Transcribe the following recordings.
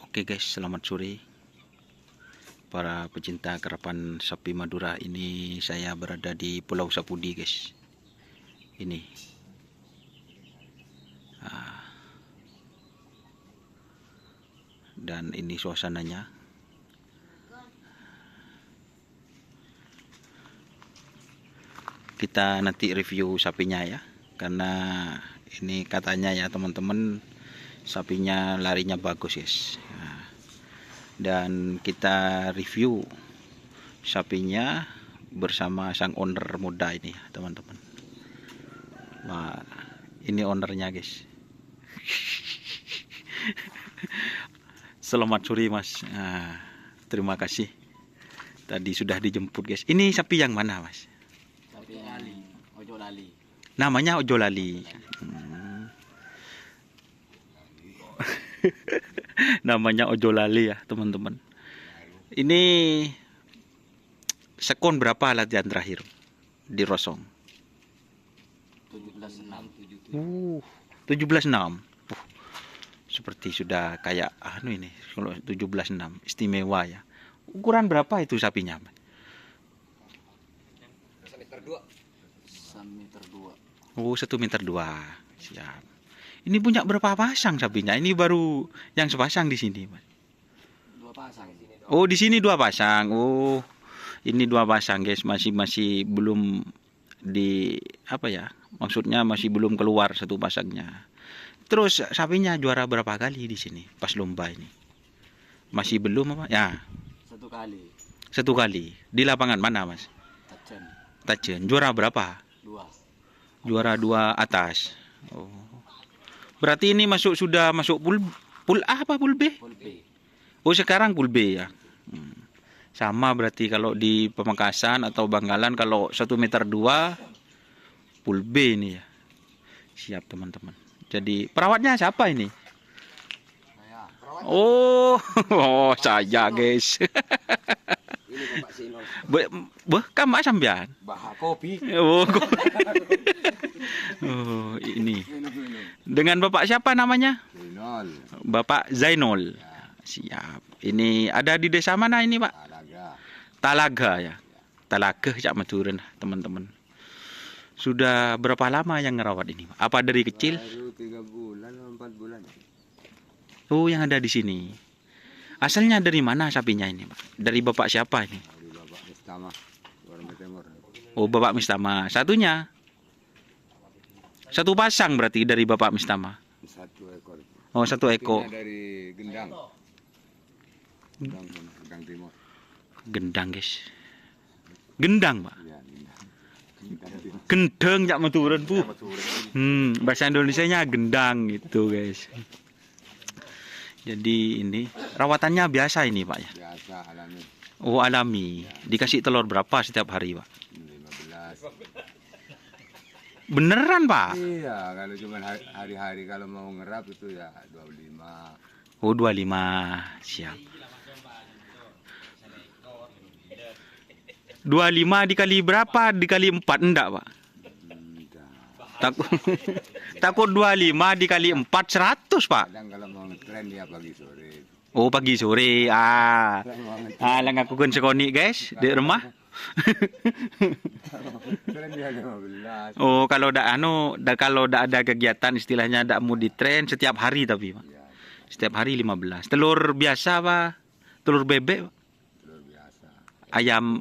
Oke guys, selamat sore para pecinta karapan sapi Madura. Ini saya berada di Pulau Sapudi guys. Ini dan ini suasananya. Kita nanti review sapinya ya, karena ini katanya ya teman-teman, sapinya larinya bagus guys. Dan kita review sapinya bersama sang owner muda ini teman-teman. Wah, ini ownernya guys. Selamat sore mas. Terima kasih tadi sudah dijemput guys. Ini sapi yang mana mas? Sapi lali, ojo lali. Namanya Ojo Lali. Namanya Ojo Lali ya teman-teman. Ini sekon berapa latihan terakhir di Rosong? 17,6. 17,6. Seperti sudah kayak ini kalau 17,6 istimewa ya. Ukuran berapa itu sapinya? 1,2 meter. Oh, 1,2 meter. Siap. Ini punya berapa pasang sapinya? Ini baru yang sepasang di sini, Mas. 2 pasang. Oh, di sini 2 pasang. Oh, ini 2 pasang, guys. Masih belum di apa ya? Maksudnya masih belum keluar 1 pasangnya. Terus sapinya juara berapa kali di sini pas lomba ini? Masih belum apa? Ya. 1 kali. 1 kali. Di lapangan mana, Mas? Tajen. Tajen. Juara berapa? 2. Juara 2 atas. Oh. Berarti ini sudah masuk pool A apa pool B? Full B. Oh, sekarang pool B ya. Sama berarti kalau di Pamekasan atau Bangkalan kalau 1,2 meter pool B ini ya. Siap teman-teman. Jadi perawatnya siapa ini? Saya. Oh, oh saya guys. Ini Bapak Sinol. Kamu sampean? Baha kopi. Oh, oh, ini. Dengan Bapak siapa namanya? Sinol. Bapak Zainul. Siap. Ini ada di desa mana ini, Pak? Talaga. Talaga ya. Talaga Cak Maturen, teman-teman. Sudah berapa lama yang ngerawat ini, Pak? Apa dari kecil? Baru 3 bulan, 4 bulan. Oh, yang ada di sini. Asalnya dari mana sapinya ini, Pak? Dari Bapak siapa ini? Dari Bapak Mistama, Warma Timur. Oh, Bapak Mistama. Satunya? 1 pasang berarti dari Bapak Mistama. 1 ekor. Oh, 1 ekor. Ini dari Gendang. Gendang Timur. Gendang, guys. Gendang, Pak. Ya, Gendang Timur. Gendeng Cak Maturen, Bu. Bahasa Indonesianya gendang gitu, guys. Jadi ini rawatannya biasa ini, Pak ya. Biasa alami. Oh, alami. Dikasih telur berapa setiap hari, Pak? 15. Beneran, Pak? Iya, kalau cuma hari-hari kalau mau ngerap itu ya 25. Oh, 25. Siap. 25 dikali berapa? Dikali 4 enggak, Pak? Takut 25 dikali 4 100, Pak. Kadang kalau mau ngetren dia pagi sore. Oh, pagi sore. Lang aku kan sekoni, guys, di rumah. Tren dia 15. Oh, kalau kalau ada kegiatan istilahnya ndak mau di tren setiap hari tapi, Pak. Ya, Setiap hari 15. Telur biasa, Pak? Telur bebek, Pak? telur biasa.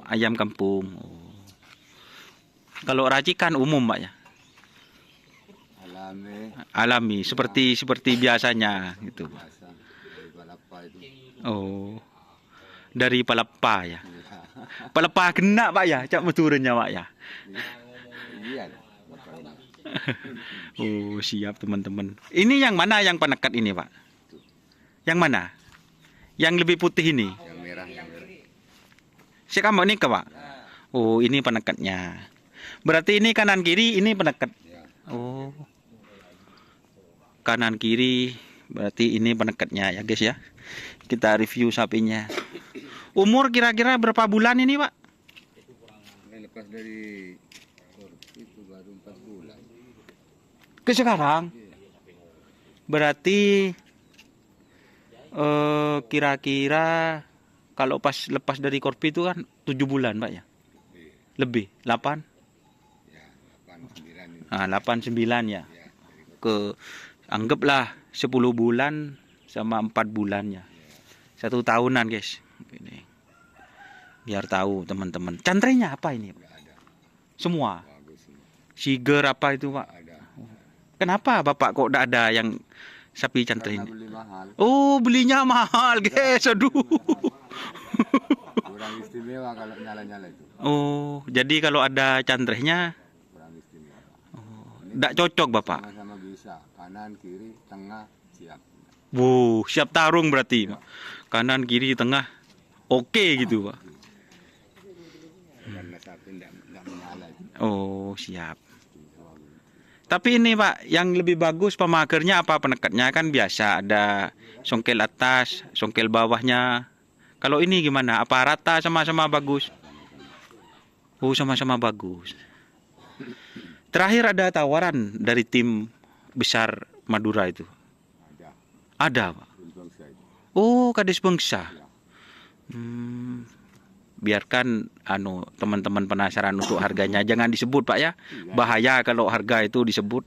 Ayam kampung. Oh. Kalau racikan umum, Pak ya? Alami seperti biasanya gitu. Biasa. Dari Palapa itu. Oh. Dari Palapa ya. Palapa kena, Pak ya, Cak Maturennya, Pak ya. Iya. Oh, siap teman-teman. Ini yang mana yang penekat ini, Pak? Yang mana? Yang lebih putih ini. Yang merah, yang merah. Si kamu ini ke, Pak? Oh, ini penekatnya. Berarti ini kanan kiri ini penekat. Ya. Oh. Kanan kiri berarti ini penekatnya ya, guys ya. Kita review sapinya. Umur kira-kira berapa bulan ini, Pak? Ini lepas dari itu baru 4 bulan. Ke sekarang? Berarti Kira-kira kalau pas lepas dari Korpi itu kan 7 bulan, Pak ya? Iya. Lebih, 8? Ya, 8 9 ini. 8 9 ya. Ya, dari kota. Ke anggaplah 10 bulan sama 4 bulannya. Ya, 1 tahunan, guys. Ini. Biar tahu teman-teman. Cantrenya apa ini, Pak? nggak ada. Semua. Bagus semua. Siger apa itu, Pak? Nggak ada. Kenapa Bapak kok tidak ada yang sapi cantre Karena ini? beli mahal. Oh, belinya mahal, guys. Aduh. Kurang istimewa kalau nyala-nyala itu. Oh, jadi kalau ada cantrehnya Kurang istimewa. tidak cocok, Bapak. Sama-sama bisa. Kanan, kiri, tengah, siap. Wow, siap tarung berarti, Pak. Kanan, kiri, tengah. Oke gitu, Pak. Karena sapi nggak menyala itu. Oh, siap. Tapi ini, Pak, yang lebih bagus pemagernya apa penekatnya? Kan biasa ada songkel atas, songkel bawahnya. Kalau ini gimana? Apa rata sama-sama bagus? Oh, sama-sama bagus. Terakhir ada tawaran dari tim besar Madura itu. Ada. Ada, Pak. Bangsa itu. Oh, Kades Bangsa. Ya. Biarkan teman-teman penasaran untuk harganya, jangan disebut, Pak ya. Bahaya kalau harga itu disebut.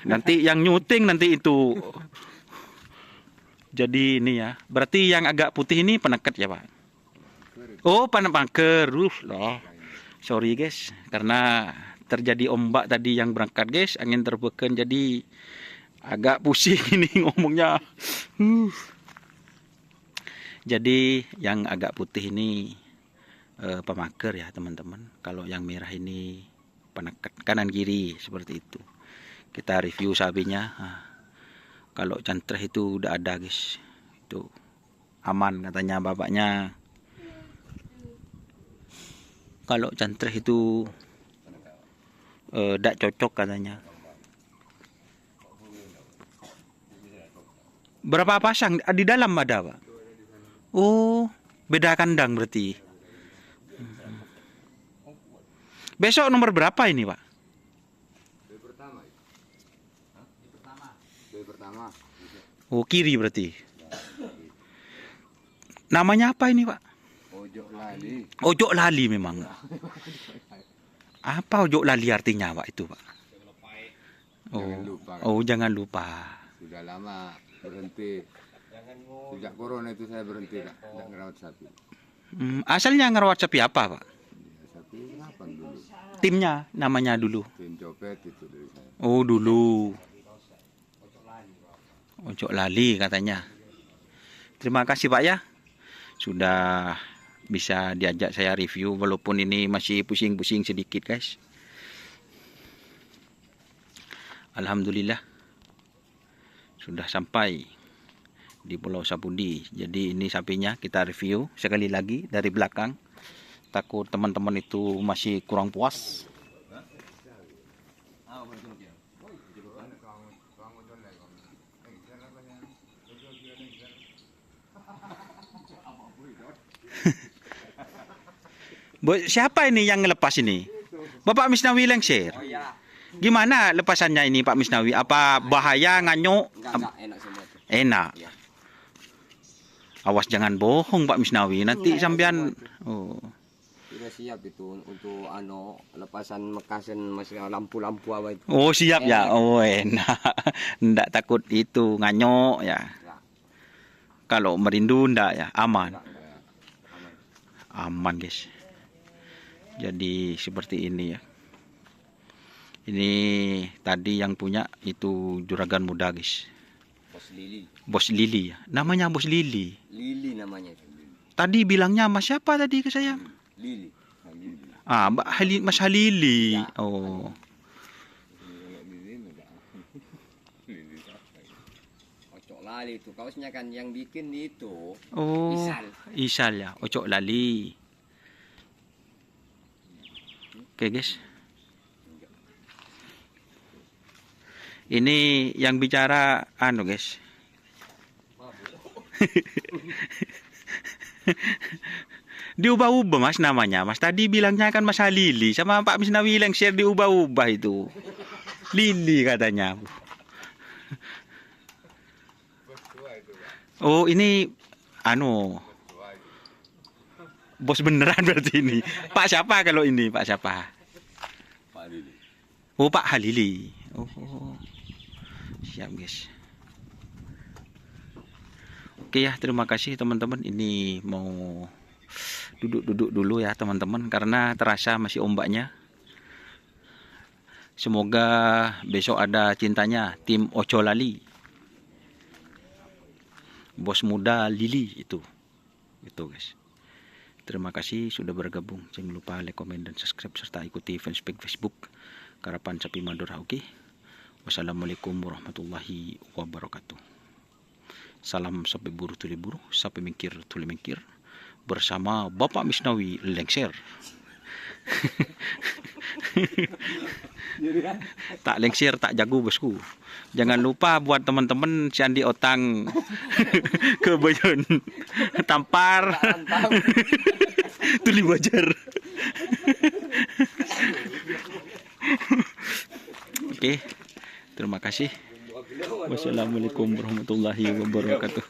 Nanti yang nyuting nanti itu. Jadi ini ya. Berarti yang agak putih ini penekat ya, Pak. Oh, paker. Loh. Sorry, guys, karena terjadi ombak tadi yang berangkat, guys. Angin terbeken jadi agak pusing ini ngomongnya. Jadi yang agak putih ini pemaker ya, teman-teman. Kalau yang merah ini penekat kanan kiri seperti itu. Kita review sapinya. Kalau cantreh itu udah ada, guys. Itu aman katanya bapaknya. Kalau cantreh itu tidak cocok katanya. Berapa pasang di dalam ada, Pak? Oh, beda kandang berarti. Besok nomor berapa ini, Pak? Dari pertama. Dari pertama. Oh, kiri berarti. Namanya apa ini, Pak? Ojo lali. Ojok lali memang. Apa ojok lali artinya, Pak, itu, Pak? Jangan lupa. Oh, jangan lupa. Sudah lama berhenti. Sejak corona itu saya berhenti nggak ngerawat sapi. Asalnya ngerawat sapi apa, Pak? Ya, sapi apa dulu? Timnya namanya dulu. Tim copet itu dari saya. Oh, dulu. Ojok lali katanya. Terima kasih, Pak ya. Sudah bisa diajak saya review walaupun ini masih pusing-pusing sedikit, guys. Alhamdulillah. Sudah sampai di Pulau Sapudi. Jadi ini sapinya kita review sekali lagi dari belakang. Takut teman-teman itu masih kurang puas. Siapa ini yang ngelepas ini? Bapak Misnawi Lengser. Oh iya, Gimana lepasannya ini, Pak Misnawi? Apa bahaya, nganyuk? enggak enak semua tuh. Enak. Iya. Awas jangan bohong, Pak Misnawi. Nanti sampean Sudah siap itu untuk lepasan mekasan masih lampu-lampu apa itu. Oh, siap ya. Enak. Oh, enak. Ndak takut itu nganyuk ya. Enggak, Kalau merindu ndak ya, aman. enggak. Aman. Aman, guys. Jadi seperti ini ya. Ini tadi yang punya itu juragan muda, guys. Bos Lili. Bos Lili ya. Namanya Bos Lili. Lili namanya itu. Tadi bilangnya Mas siapa tadi ke saya? Lili. Mbak Mas Halili. Ya. Oh. Ocok lali itu. Kaosnya kan yang bikin itu. Oh. Isal. Isal ya. Ocok lali. Oke, guys. Ini yang bicara guys. Diubah-ubah, Mas, namanya. Mas tadi bilangnya kan Mas Halili sama Pak Misnawi Lengser diubah-ubah itu. Lili katanya. Oh, ini anu bos beneran berarti ini. Pak siapa kalau ini? Pak siapa? Pak Lili. Oh, Pak Halili. Oh, siap guys. Oke ya, terima kasih teman-teman. Ini mau duduk-duduk dulu ya teman-teman, karena terasa masih ombaknya. Semoga besok ada cintanya tim Ojo Lali. Bos muda Lili itu guys. Terima kasih sudah bergabung. Jangan lupa like, komen, dan subscribe serta ikuti fanspage Facebook Karapan Sapi Madura. Oke. Wassalamualaikum warahmatullahi wabarakatuh. Salam sapi buru tuli buru, sapi mingkir tuli mingkir, bersama Bapak Misnawi Lengser. Tak lengser tak jago bosku. Jangan lupa buat teman-teman si Andi Otang ke Bayon tampar tuli wajar. Oke, terima kasih. Wassalamualaikum warahmatullahi wabarakatuh.